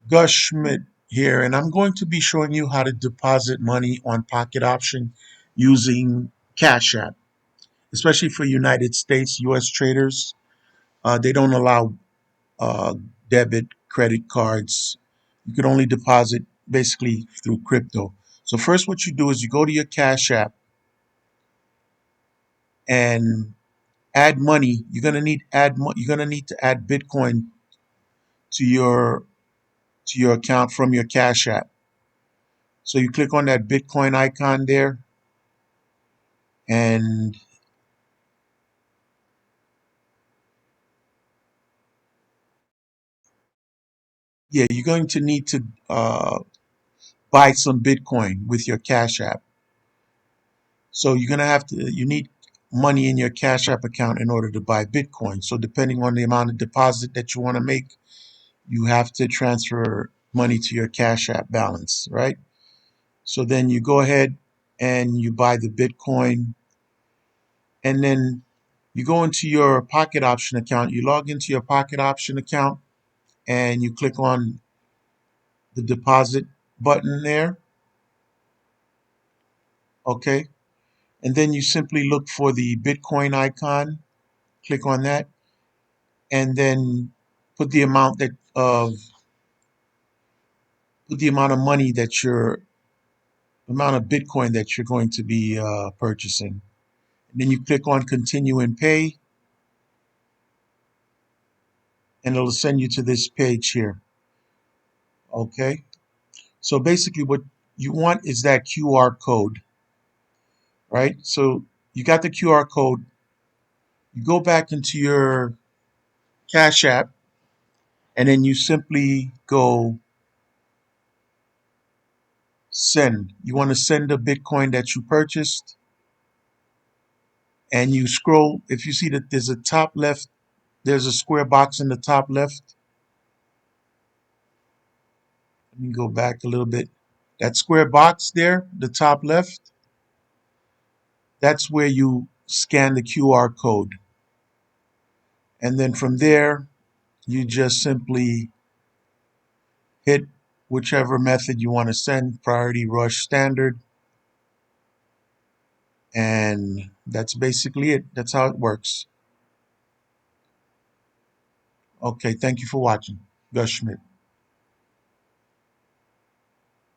Gus Schmidt here, and I'm going to be showing you how to deposit money on Pocket Option using Cash App, especially for United States, US traders. They don't allow uh, debit, credit cards. You can only deposit basically through crypto. So first what you do is you go to your Cash App and add money. You're gonna need to add Bitcoin to your account from your Cash App. So you click on that Bitcoin icon there, and yeah, you're going to need to buy some Bitcoin with your Cash App. So you need money in your Cash App account in order to buy Bitcoin. So depending on the amount of deposit that you want to make, you have to transfer money to your Cash App balance, right? So then you go ahead and you buy the Bitcoin, and then you go into your Pocket Option account. You log into your Pocket Option account and you click on the deposit button there, okay? And then you simply look for the Bitcoin icon, click on that, and then put the amount that of put the amount of money that you're amount of Bitcoin that you're going to be purchasing. And then you click on continue and pay, and it'll send you to this page here. Okay. So basically what you want is that QR code, right? So you got the QR code, you go back into your Cash App, and then you simply go send. You want to send the Bitcoin that you purchased, and you scroll. If you see that there's a top left, there's a square box in the top left. Let me go back a little bit. That square box there, the top left, that's where you scan the QR code. And then from there, you just simply hit whichever method you want to send, priority, rush, standard, and that's basically it. That's how it works. Okay, thank you for watching. Gus Schmidt.